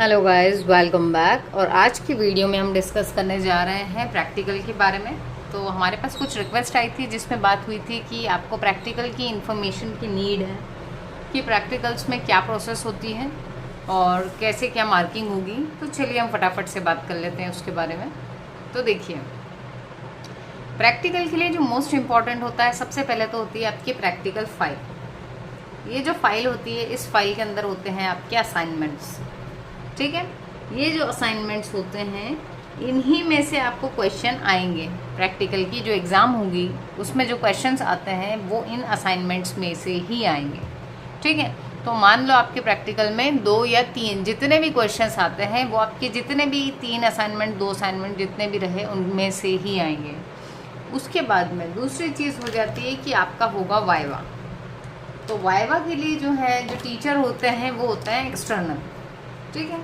Hello guys, welcome back. और आज की वीडियो में हम डिस्कस करने जा रहे हैं प्रैक्टिकल के बारे में। तो हमारे पास कुछ रिक्वेस्ट आई थी जिसमें बात हुई थी कि आपको प्रैक्टिकल की इन्फॉर्मेशन की नीड है कि प्रैक्टिकल्स में क्या प्रोसेस होती है और कैसे क्या मार्किंग होगी। तो चलिए हम फटाफट से बात कर लेते हैं उसके बारे में। तो देखिए, प्रैक्टिकल के लिए जो मोस्ट इम्पॉर्टेंट होता है, सबसे पहले तो होती है आपकी प्रैक्टिकल फाइल। ये जो फाइल होती है, इस फाइल के अंदर होते हैं आपके असाइनमेंट्स। ठीक है, ये जो असाइनमेंट्स होते हैं, इन्हीं में से आपको क्वेश्चन आएंगे। प्रैक्टिकल की जो एग्ज़ाम होगी उसमें जो क्वेश्चंस आते हैं वो इन असाइनमेंट्स में से ही आएंगे। ठीक है, तो मान लो आपके प्रैक्टिकल में 2 या 3 जितने भी क्वेश्चंस आते हैं वो आपके जितने भी 3 असाइनमेंट 2 असाइनमेंट जितने भी रहे उनमें से ही आएंगे। उसके बाद में दूसरी चीज़ हो जाती है कि आपका होगा वाइवा। तो वाइवा के लिए जो है, जो टीचर होते हैं वो होते हैं एक्सटर्नल। ठीक है,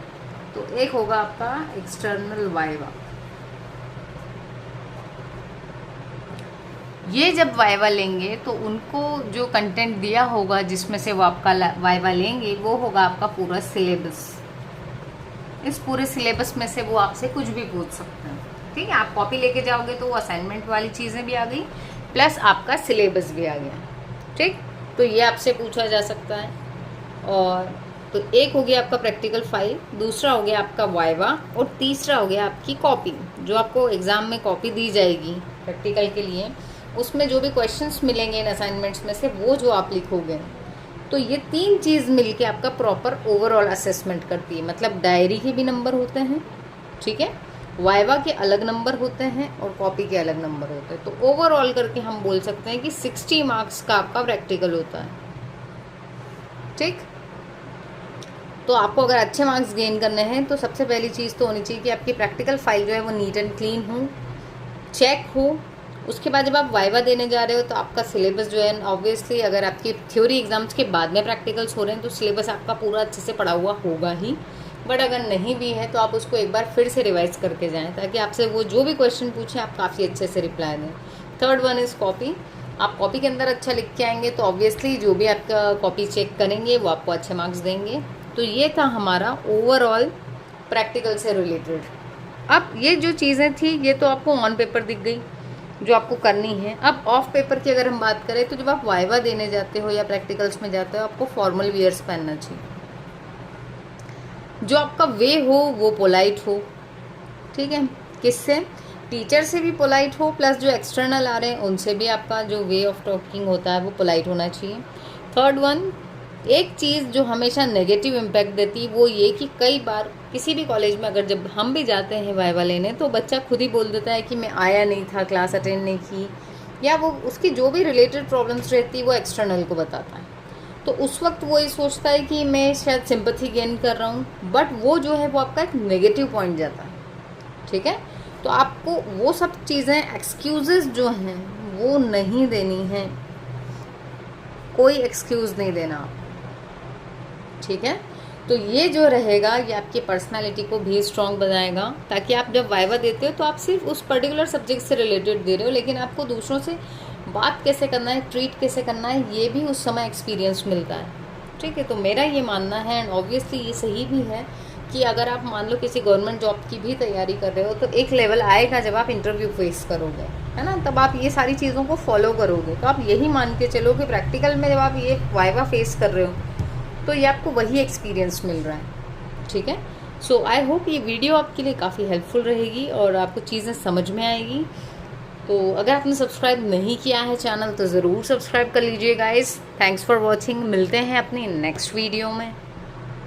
तो एक होगा आपका एक्सटर्नल वाइवा। ये जब वाइवा लेंगे तो उनको जो कंटेंट दिया होगा जिसमें से वो आपका वाइवा लेंगे वो होगा आपका पूरा सिलेबस। इस पूरे सिलेबस में से वो आपसे कुछ भी पूछ सकते हैं। ठीक है, आप कॉपी लेके जाओगे तो वो असाइनमेंट वाली चीज़ें भी आ गई, प्लस आपका सिलेबस भी आ गया। ठीक, तो ये आपसे पूछा जा सकता है। और तो एक हो गया आपका प्रैक्टिकल फाइल, दूसरा हो गया आपका वाइवा, और तीसरा हो गया आपकी कॉपी। जो आपको एग्ज़ाम में कॉपी दी जाएगी प्रैक्टिकल के लिए, उसमें जो भी क्वेश्चंस मिलेंगे इन असाइनमेंट्स में से वो जो आप लिखोगे। तो ये 3 चीज़ मिलके आपका प्रॉपर ओवरऑल असेसमेंट करती है। मतलब डायरी के भी नंबर होते हैं, ठीक है, वाइवा के अलग नंबर होते हैं और कॉपी के अलग नंबर होते हैं। तो ओवरऑल करके हम बोल सकते हैं कि 60 मार्क्स का आपका प्रैक्टिकल होता है। ठीक, तो आपको अगर अच्छे मार्क्स गेन करने हैं तो सबसे पहली चीज़ तो होनी चाहिए कि आपकी प्रैक्टिकल फाइल जो है वो नीट एंड क्लीन हो, चेक हो। उसके बाद जब आप वाइवा देने जा रहे हो तो आपका सिलेबस जो है, ऑब्वियसली अगर आपकी थ्योरी एग्जाम्स के बाद में प्रैक्टिकल्स हो रहे हैं तो सिलेबस आपका पूरा अच्छे से पढ़ा हुआ होगा ही। बट अगर नहीं भी है तो आप उसको एक बार फिर से रिवाइज करके जाएँ ताकि आपसे वो जो भी क्वेश्चन पूछें आप काफ़ी अच्छे से रिप्लाई दें। Third one is copy. आप कॉपी के अंदर अच्छा लिख के आएंगे तो ऑब्वियसली जो भी आपका कॉपी चेक करेंगे वो आपको अच्छे मार्क्स देंगे। तो ये था हमारा ओवरऑल प्रैक्टिकल से रिलेटेड। अब ये जो चीज़ें थी ये तो आपको ऑन पेपर दिख गई जो आपको करनी है। अब ऑफ पेपर की अगर हम बात करें तो जब आप वाइवा देने जाते हो या प्रैक्टिकल्स में जाते हो आपको फॉर्मल वियर्स पहनना चाहिए। जो आपका वे हो वो पोलाइट हो। ठीक है, किससे? टीचर से भी पोलाइट हो, प्लस जो एक्सटर्नल आ रहे हैं उनसे भी आपका जो वे ऑफ टॉकिंग होता है वो पोलाइट होना चाहिए। थर्ड वन, एक चीज़ जो हमेशा नेगेटिव इम्पैक्ट देती है वो ये कि कई बार किसी भी कॉलेज में अगर जब हम भी जाते हैं वाइवा लेने तो बच्चा खुद ही बोल देता है कि मैं आया नहीं था, क्लास अटेंड नहीं की, या वो उसकी जो भी रिलेटेड प्रॉब्लम्स रहती है वो एक्सटर्नल को बताता है। तो उस वक्त वो ये सोचता है कि मैं शायद सिंपैथी गेन कर रहा हूँ, बट वो जो है वो आपका एक नेगेटिव पॉइंट जाता है। ठीक है, तो आपको वो सब चीज़ें, एक्सक्यूज़ेस जो हैं वो नहीं देनी है, कोई एक्सक्यूज़ नहीं देना आप। ठीक है, तो ये जो रहेगा ये आपकी पर्सनालिटी को भी स्ट्रॉन्ग बनाएगा ताकि आप जब वाइवा देते हो तो आप सिर्फ उस पर्टिकुलर सब्जेक्ट से रिलेटेड दे रहे हो, लेकिन आपको दूसरों से बात कैसे करना है, ट्रीट कैसे करना है, ये भी उस समय एक्सपीरियंस मिलता है। ठीक है, तो मेरा ये मानना है, एंड ऑब्वियसली ये सही भी है, कि अगर आप मान लो किसी गवर्नमेंट जॉब की भी तैयारी कर रहे हो तो एक लेवल आएगा जब आप इंटरव्यू फेस करोगे, है ना, तब आप ये सारी चीज़ों को फॉलो करोगे। तो आप यही मान के चलो कि प्रैक्टिकल में जब आप ये वाइवा फेस कर रहे हो तो ये आपको वही एक्सपीरियंस मिल रहा है। ठीक है, सो आई होप ये वीडियो आपके लिए काफ़ी हेल्पफुल रहेगी और आपको चीज़ें समझ में आएगी। तो अगर आपने सब्सक्राइब नहीं किया है चैनल तो ज़रूर सब्सक्राइब कर लीजिए गाइस। Thanks for watching. मिलते हैं अपनी नेक्स्ट वीडियो में।